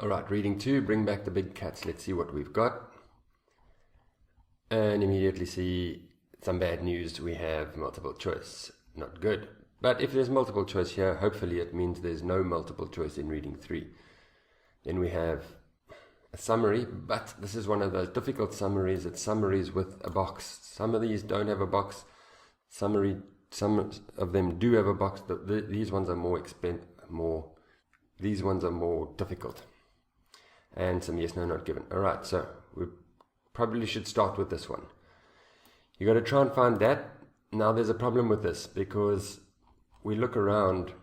Alright, reading 2, bring back the big cats. Let's see what we've got. And immediately see some bad news. We have multiple choice. Not good. But if there's multiple choice here, hopefully it means there's no multiple choice in reading 3. Then we have a summary, but this is one of those difficult summaries. It's summaries with a box. Some of these don't have a box. Some of them do have a box. These ones are these ones are more difficult. And some yes, no, not given. Alright, so we probably should start with this one. You got to try and find that. Now there's a problem with this because we look around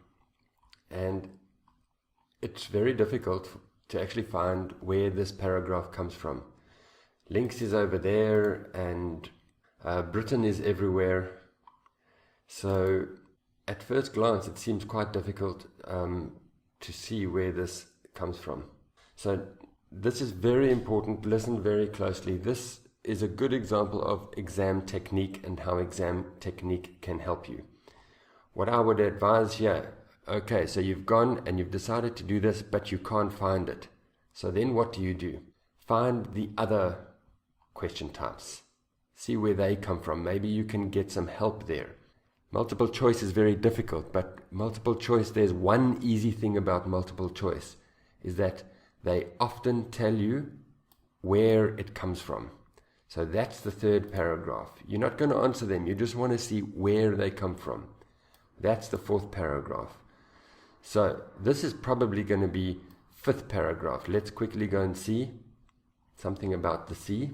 and it's very difficult to actually find where this paragraph comes from. Links is over there and Britain is everywhere. So at first glance it seems quite difficult to see where this comes from. So this is very important. Listen very closely. This is a good example of exam technique and how exam technique can help you. What I would advise here, okay, so you've gone and you've decided to do this, but you can't find it. So then what do? Find the other question types. See where they come from. Maybe you can get some help there. Multiple choice is very difficult, but multiple choice, there's one easy thing about multiple choice, is that they often tell you where it comes from. So that's the third paragraph. You're not going to answer them. You just want to see where they come from. That's the fourth paragraph. So this is probably going to be fifth paragraph. Let's quickly go and see something about the sea.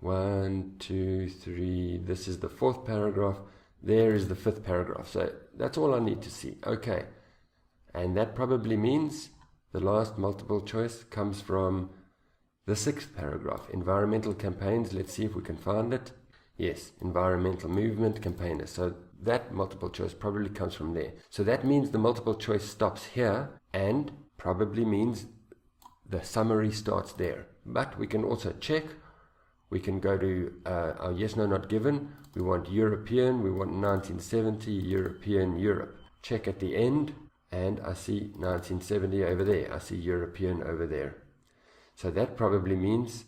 1, 2, 3. This is the fourth paragraph. There is the fifth paragraph. So that's all I need to see. Okay. And that probably means the last multiple choice comes from the sixth paragraph. Environmental campaigns. Let's see if we can find it. Yes, environmental movement campaigners. So that multiple choice probably comes from there. So that means the multiple choice stops here and probably means the summary starts there. But we can also check. We can go to our yes, no, not given. We want European. We want 1970, European, Europe. Check at the end. And I see 1970 over there. I see European over there. So that probably means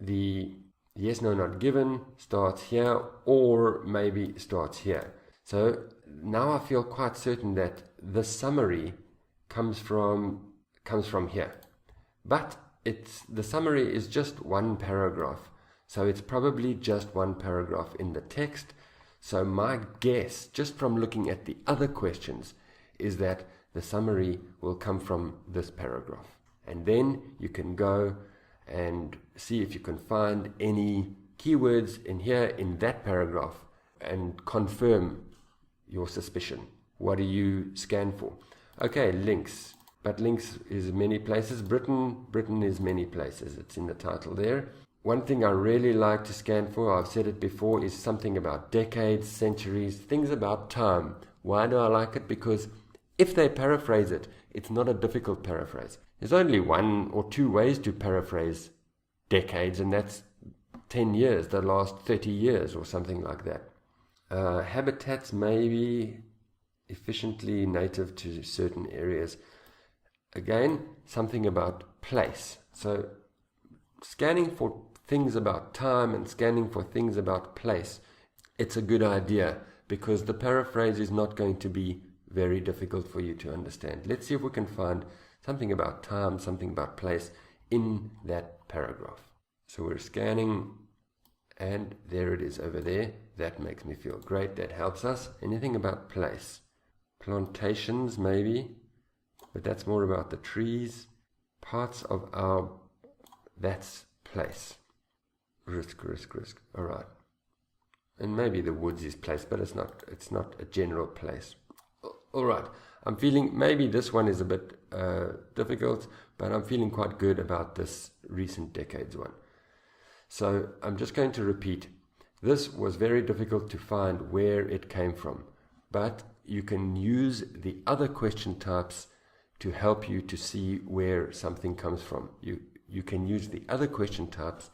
the yes, no, not given starts here or maybe starts here. So now I feel quite certain that the summary comes from here. But the summary is just one paragraph. So it's probably just one paragraph in the text. So my guess, just from looking at the other questions, is that the summary will come from this paragraph. And then you can go and see if you can find any keywords in here in that paragraph and confirm your suspicion. What do you scan for? Okay, links. But links is many places. Britain is many places. It's in the title there. One thing I really like to scan for, I've said it before, is something about decades, centuries, things about time. Why do I like it? Because if they paraphrase it, it's not a difficult paraphrase. There's only 1 or 2 ways to paraphrase decades, and that's 10 years, the last 30 years or something like that. Habitats may be efficiently native to certain areas. Again, something about place. So scanning for things about time and scanning for things about place, it's a good idea because the paraphrase is not going to be very difficult for you to understand. Let's see if we can find something about time, something about place in that paragraph. So we're scanning and there it is over there. That makes me feel great. That helps us. Anything about place? Plantations maybe, but that's more about the trees. Parts of our, that's place. Risk. All right. And maybe the woods is place, but it's not a general place. All right. I'm feeling maybe this one is a bit difficult, but I'm feeling quite good about this recent decades one. So I'm just going to repeat. This was very difficult to find where it came from, but you can use the other question types to help you to see where something comes from. You can use the other question types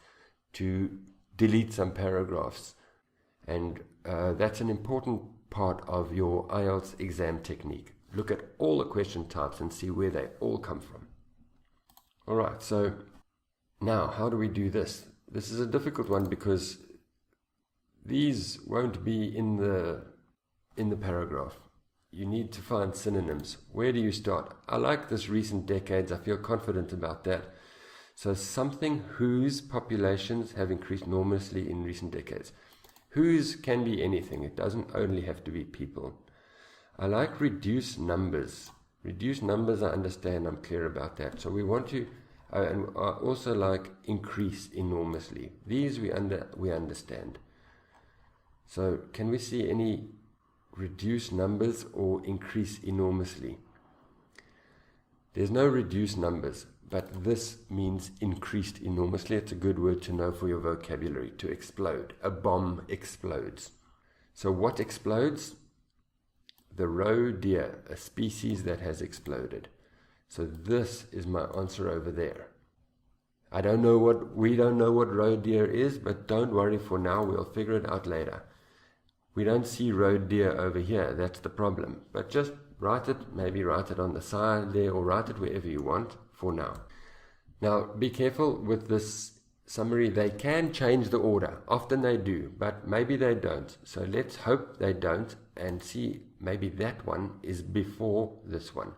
to delete some paragraphs, and that's an important part of your IELTS exam technique. Look at all the question types and see where they all come from. All right, so now how do we do this? This is a difficult one because these won't be in the paragraph. You need to find synonyms. Where do you start? I like this recent decades. I feel confident about that. So something whose populations have increased enormously in recent decades. Whose can be anything. It doesn't only have to be people. I like reduce numbers. Reduce numbers, I understand. I'm clear about that. So we want to, and I also like increase enormously. These we understand. So can we see any reduce numbers or increase enormously? There's no reduce numbers, but this means increased enormously. It's a good word to know for your vocabulary. To explode. A bomb explodes. So what explodes? The roe deer, a species that has exploded. So this is my answer over there. We don't know what roe deer is, but don't worry for now. We'll figure it out later. We don't see roe deer over here. That's the problem. But just write it, maybe write it on the side there, or write it wherever you want for now. Now, be careful with this summary. They can change the order. Often they do, but maybe they don't. So let's hope they don't and see maybe that one is before this one.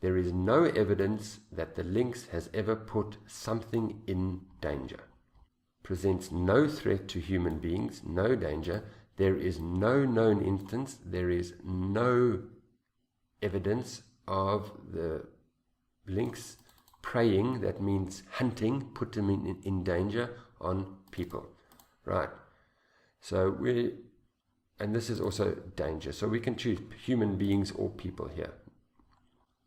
There is no evidence that the lynx has ever put something in danger. Presents no threat to human beings, no danger. There is no known instance, there is no evidence of the lynx preying, that means hunting, put them in danger on people. Right. So and this is also danger. So we can choose human beings or people here.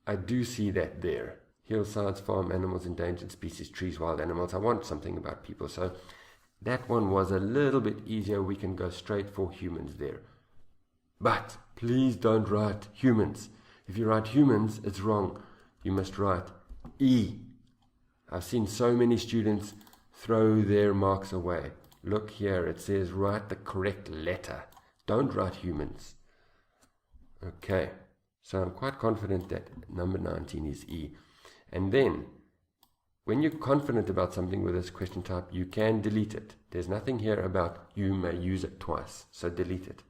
I do see that there. Hillsides, farm animals, endangered species, trees, wild animals. I want something about people. So that one was a little bit easier. We can go straight for humans there. But please don't write humans. If you write humans, it's wrong. You must write E. I've seen so many students throw their marks away. Look here, it says write the correct letter. Don't write humans. Okay, so I'm quite confident that number 19 is E. And then, when you're confident about something with this question type, you can delete it. There's nothing here about you may use it twice, so delete it.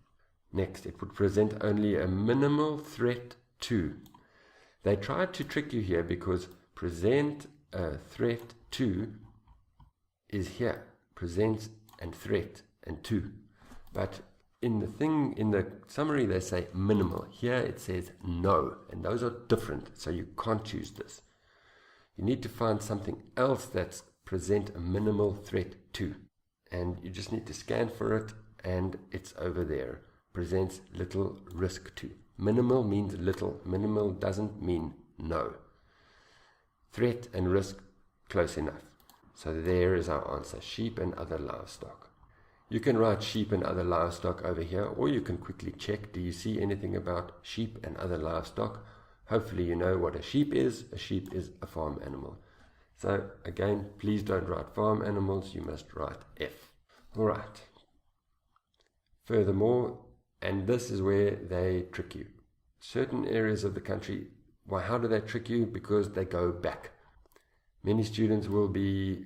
Next, it would present only a minimal threat to. They tried to trick you here because present a threat to is here. Presents and threat and to. But in the summary they say minimal. Here it says no, and those are different, so you can't choose this. You need to find something else that's present a minimal threat to. And you just need to scan for it, and it's over there. Presents little risk to. Minimal means little. Minimal doesn't mean no. Threat and risk, close enough. So there is our answer. Sheep and other livestock. You can write sheep and other livestock over here, or you can quickly check, do you see anything about sheep and other livestock? Hopefully you know what a sheep is. A sheep is a farm animal. So again, please don't write farm animals, you must write F. Alright. Furthermore, and this is where they trick you. Certain areas of the country, why, how do they trick you? Because they go back. Many students will be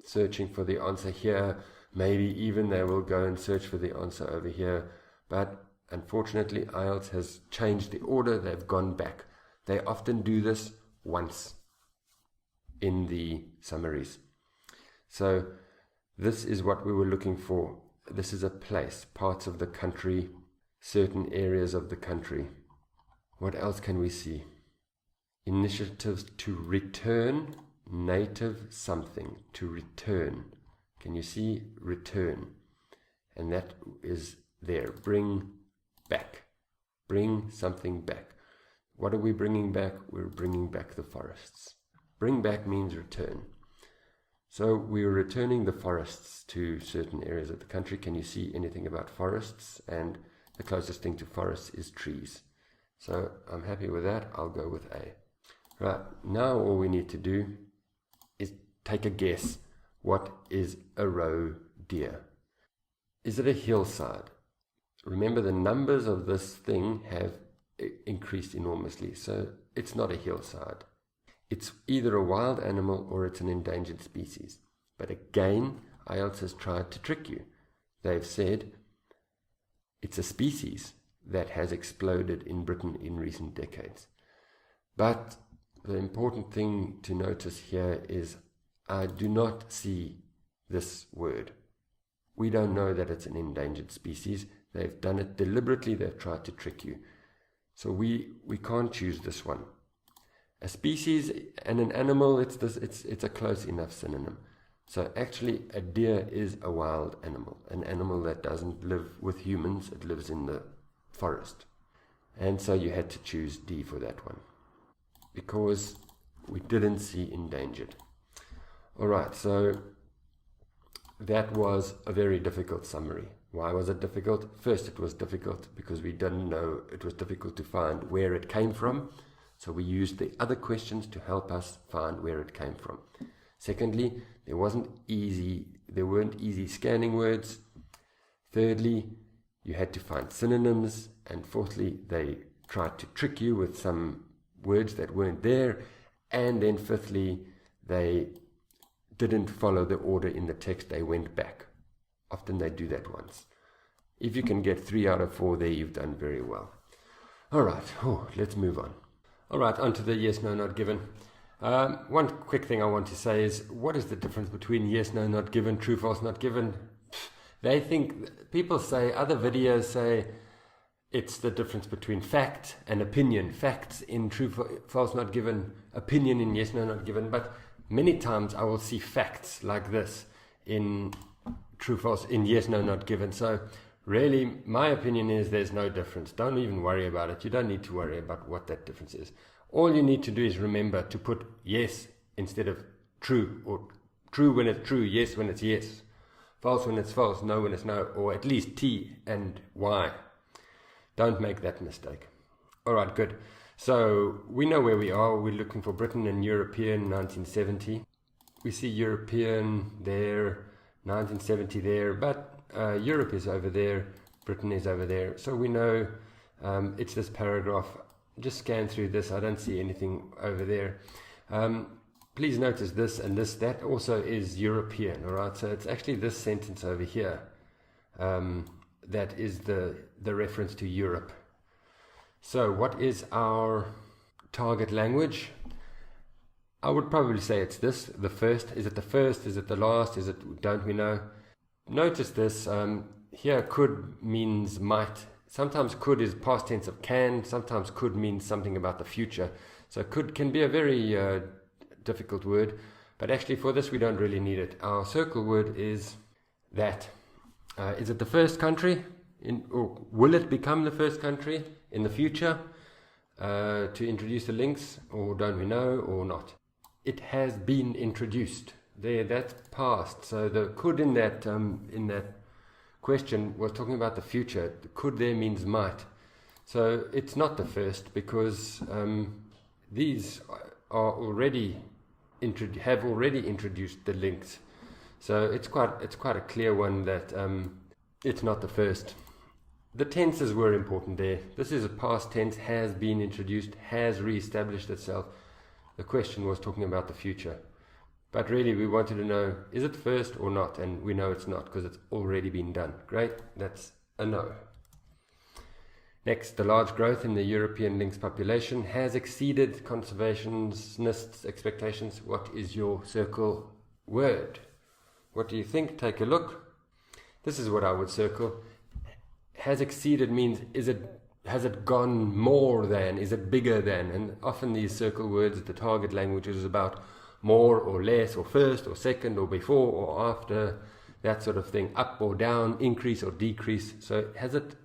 searching for the answer here. Maybe even they will go and search for the answer over here. But unfortunately, IELTS has changed the order. They've gone back. They often do this once in the summaries. So this is what we were looking for. This is a place, parts of the country, certain areas of the country. What else can we see? Initiatives to return native something. To return. Can you see return? And that is there. Bring back. Bring something back. What are we bringing back? We're bringing back the forests. Bring back means return. So we're returning the forests to certain areas of the country. Can you see anything about forests? And the closest thing to forests is trees. So I'm happy with that. I'll go with A. Right, now all we need to do is take a guess. What is a roe deer? Is it a hillside? Remember, the numbers of this thing have increased enormously, so it's not a hillside. it's either a wild animal or it's an endangered species. But again, IELTS has tried to trick you. They've said it's a species that has exploded in Britain in recent decades. But the important thing to notice here is I do not see this word. We don't know that it's an endangered species. They've done it deliberately. They've tried to trick you. So we can't choose this one. A species and an animal, it's a close enough synonym. So actually a deer is a wild animal, an animal that doesn't live with humans, it lives in the forest. And so you had to choose D for that one, because we didn't see endangered. Alright, so that was a very difficult summary. Why was it difficult? First, it was difficult because we didn't know, it was difficult to find where it came from. So we used the other questions to help us find where it came from. Secondly, there weren't easy scanning words. Thirdly, you had to find synonyms. And fourthly, they tried to trick you with some words that weren't there. And then fifthly, they didn't follow the order in the text, they went back. Often they do that once. If you can get 3 out of 4 there, you've done very well. Alright, let's move on. Alright, on to the yes, no, not given. One quick thing I want to say is, what is the difference between yes, no, not given, true, false, not given? They think, people say, other videos say, it's the difference between fact and opinion. Facts in true, false, not given, opinion in yes, no, not given. But many times I will see facts like this in true, false, in yes, no, not given. So really, my opinion is there's no difference. Don't even worry about it. You don't need to worry about what that difference is. All you need to do is remember to put yes instead of true, or true when it's true, yes when it's yes, false when it's false, no when it's no, or at least T and Y. Don't make that mistake. Alright, good. So we know where we are. We're looking for Britain and European 1970. We see European there, 1970 there, but Europe is over there, Britain is over there. So we know it's this paragraph. Just scan through this. I don't see anything over there. Please notice this and this. That also is European. Alright, so it's actually this sentence over here. That is the reference to Europe. So what is our target language? I would probably say it's this, the first. Is it the first? Is it the last? Is it, don't we know? Notice this, here could means might. Sometimes could is past tense of can. Sometimes could means something about the future. So could can be a very difficult word. But actually for this we don't really need it. Our circle word is that. Is it the first country? Or will it become the first country in the future to introduce the links? Or don't we know or not? It has been introduced. There, that's past. So the could in that question was talking about the future. The could there means might. So it's not the first because these are already have already introduced the links. So it's quite a clear one that it's not the first. The tenses were important there. This is a past tense, has been introduced, has re-established itself. The question was talking about the future. But really we wanted to know, is it first or not? And we know it's not because it's already been done. Great, that's a no. Next, the large growth in the European lynx population has exceeded conservationists' expectations. What is your circle word? What do you think? Take a look. This is what I would circle. Has exceeded means has it gone more than, is it bigger than? And often these circle words, the target language is about more or less or first or second or before or after, that sort of thing, up or down, increase or decrease. So has it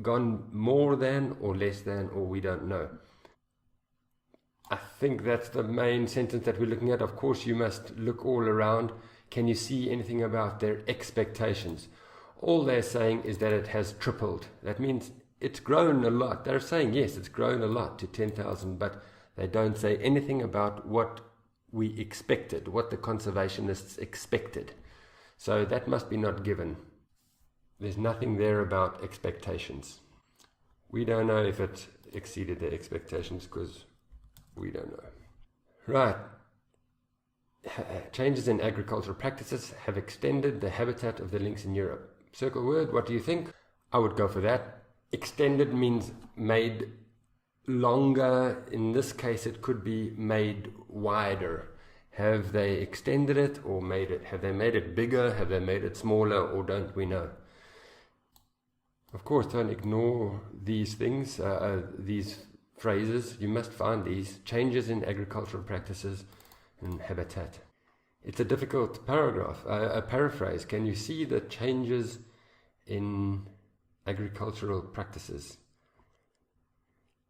gone more than or less than, or we don't know. I think that's the main sentence that we're looking at. Of course you must look all around. Can you see anything about their expectations? All they're saying is that it has tripled. That means it's grown a lot. They're saying, yes, it's grown a lot to 10,000, but they don't say anything about what we expected, what the conservationists expected. So that must be not given. There's nothing there about expectations. We don't know if it exceeded their expectations because we don't know. Right. Changes in agricultural practices have extended the habitat of the lynx in Europe. Circle word, what do you think? I would go for that. Extended means made longer. In this case, it could be made wider. Have they extended it or made it? Have they made it bigger? Have they made it smaller, or don't we know? Of course, don't ignore these things, these phrases. You must find these changes in agricultural practices and habitat. It's a difficult paragraph, a paraphrase. Can you see the changes in agricultural practices?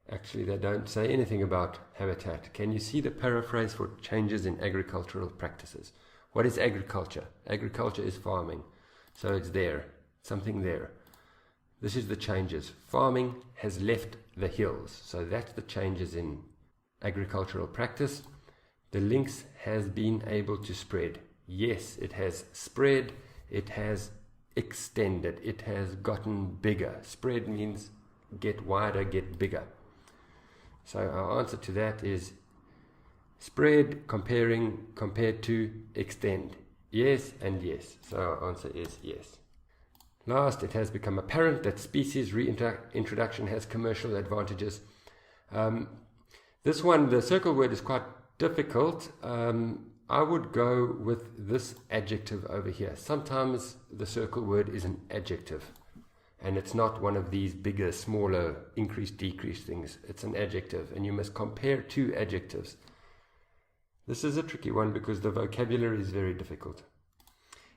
Actually, they don't say anything about habitat. Can you see the paraphrase for changes in agricultural practices? What is agriculture? Agriculture is farming. So it's there, something there. This is the changes. Farming has left the hills. So that's the changes in agricultural practice. The lynx has been able to spread. Yes, it has spread. It has extended. It has gotten bigger. Spread means get wider, get bigger. So our answer to that is spread compared to extend. Yes and yes. So our answer is yes. Last, it has become apparent that species reintroduction has commercial advantages. This one, the circle word, is quite difficult. I would go with this adjective over here. Sometimes the circle word is an adjective, and it's not one of these bigger, smaller, increase, decrease things. It's an adjective, and you must compare two adjectives. This is a tricky one because the vocabulary is very difficult.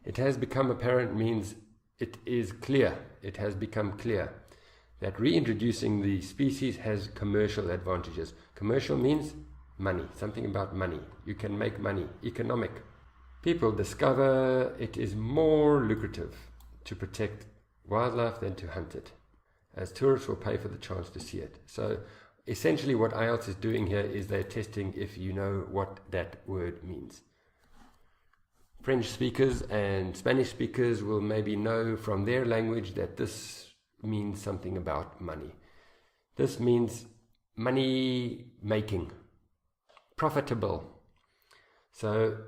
It has become apparent means it is clear. It has become clear that reintroducing the species has commercial advantages. Commercial means money, something about money. You can make money, economic. People discover it is more lucrative to protect wildlife than to hunt it, as tourists will pay for the chance to see it. So essentially what IELTS is doing here is they're testing if you know what that word means. French speakers and Spanish speakers will maybe know from their language that this means something about money. This means money making, profitable. So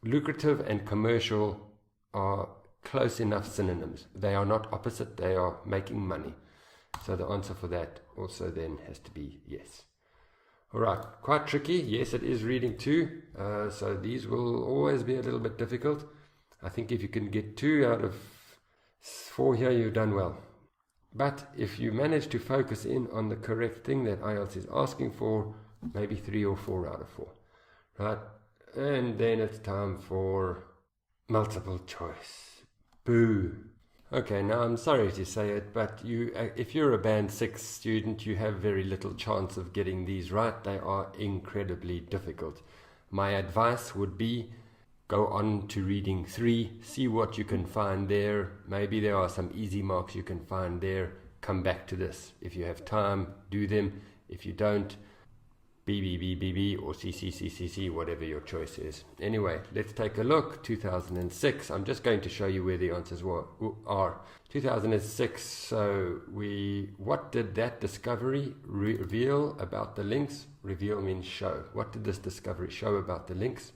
lucrative and commercial are close enough synonyms. They are not opposite, they are making money. So the answer for that also then has to be yes. Alright, quite tricky. Yes, it is reading 2. So these will always be a little bit difficult. I think if you can get 2 out of 4 here, you've done well. But if you manage to focus in on the correct thing that IELTS is asking for, maybe 3 or 4 out of 4. Right? And then it's time for multiple choice. Boo! Okay, now I'm sorry to say it, but if you're a Band 6 student, you have very little chance of getting these right. They are incredibly difficult. My advice would be go on to reading 3, see what you can find there. Maybe there are some easy marks you can find there. Come back to this. If you have time, do them. If you don't, B or C, whatever your choice is. Anyway, let's take a look. 2006. I'm just going to show you where the answers are. 2006. So what did that discovery reveal about the lynx? Reveal means show. What did this discovery show about the lynx?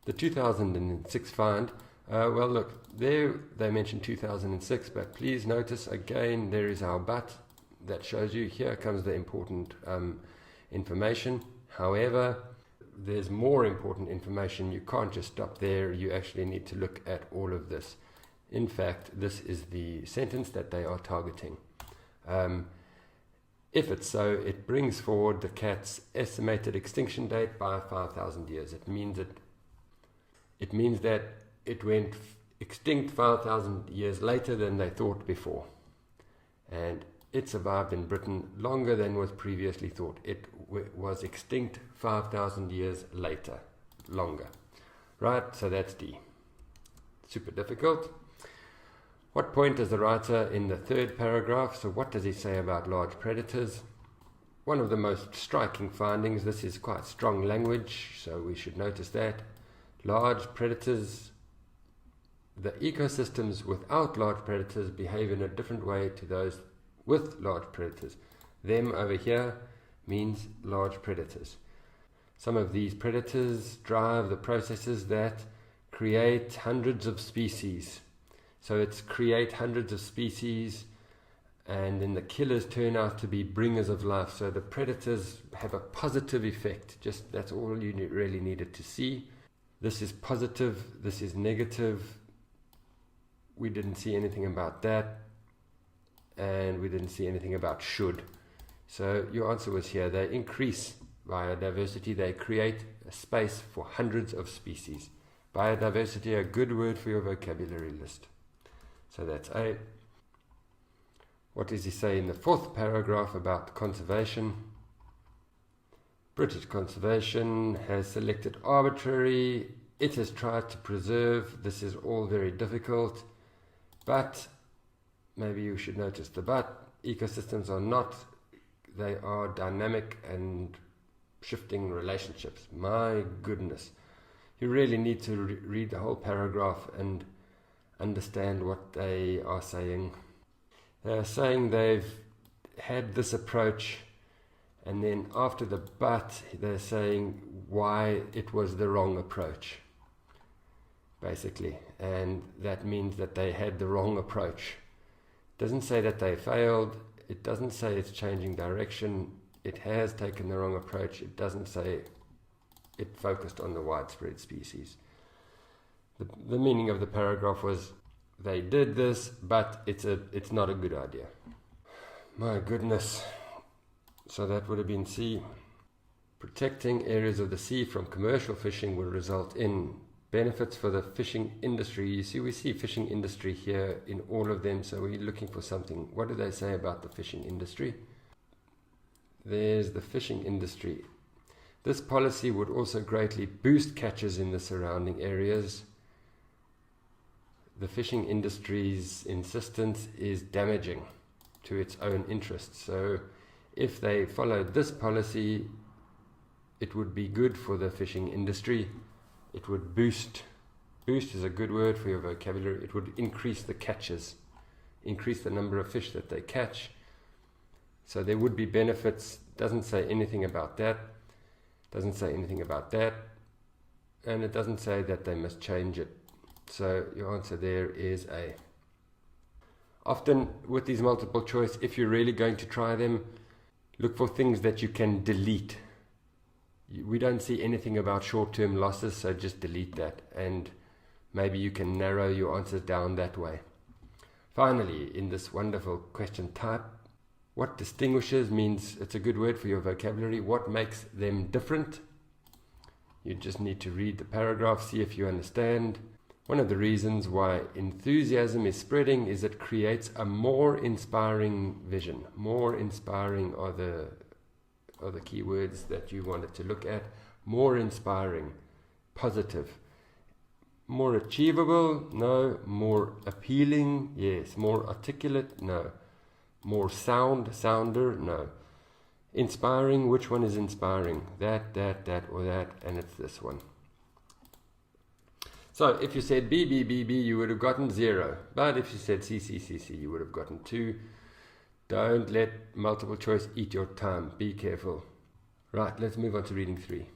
The 2006 find. Well, look, there they mentioned 2006, but please notice again there is our but that shows you here comes the important information. However, there's more important information. You can't just stop there. You actually need to look at all of this. In fact, this is the sentence that they are targeting. If it's so, it brings forward the cat's estimated extinction date by 5,000 years. It means that it went extinct 5,000 years later than they thought before. And it survived in Britain longer than was previously thought. It was extinct 5,000 years later. Longer. Right, so that's D. Super difficult. What point does the writer in the 3rd paragraph? So what does he say about large predators? One of the most striking findings, this is quite strong language, so we should notice that. Large predators, the ecosystems without large predators behave in a different way to those with large predators. Them over here means large predators. Some of these predators drive the processes that create hundreds of species. So it's create hundreds of species, and then the killers turn out to be bringers of life. So the predators have a positive effect. Just that's all you really needed to see. This is positive, this is negative. We didn't see anything about that, and we didn't see anything about should. So your answer was here. They increase biodiversity. They create a space for hundreds of species. Biodiversity, a good word for your vocabulary list. So that's A. What does he say in the fourth paragraph about conservation? British Conservation has selected arbitrary. It has tried to preserve. This is all very difficult. But, maybe you should notice the but, ecosystems are not, they are dynamic and shifting relationships. My goodness. You really need to read the whole paragraph and understand what they are saying. They're saying they've had this approach, and then after the but, they're saying why it was the wrong approach, basically. And that means that they had the wrong approach. It doesn't say that they failed. It doesn't say it's changing direction. It has taken the wrong approach. It doesn't say it focused on the widespread species. The meaning of the paragraph was they did this, but it's not a good idea. My goodness. So that would have been C. Protecting areas of the sea from commercial fishing will result in benefits for the fishing industry. You see, we see fishing industry here in all of them, so we're looking for something. What do they say about the fishing industry? There's the fishing industry. This policy would also greatly boost catches in the surrounding areas. The fishing industry's insistence is damaging to its own interests. So if they followed this policy, it would be good for the fishing industry. It would boost is a good word for your vocabulary. It would increase the catches, increase the number of fish that they catch. So there would be benefits. Doesn't say anything about that. Doesn't say anything about that. And it doesn't say that they must change it. So your answer there is A. Often with these multiple choice, if you're really going to try them, look for things that you can delete. We don't see anything about short-term losses, so just delete that. And maybe you can narrow your answers down that way. Finally, in this wonderful question type, what distinguishes means it's a good word for your vocabulary. What makes them different? You just need to read the paragraph, see if you understand. One of the reasons why enthusiasm is spreading is it creates a more inspiring vision. More inspiring are the keywords that you wanted to look at. More inspiring, positive. More achievable? No. More appealing? Yes. More articulate? No. More sounder? No. Inspiring, which one is inspiring? That, or that, and it's this one. So if you said B, you would have gotten 0. But if you said C, you would have gotten 2. Don't let multiple choice eat your time. Be careful. Right, let's move on to reading 3.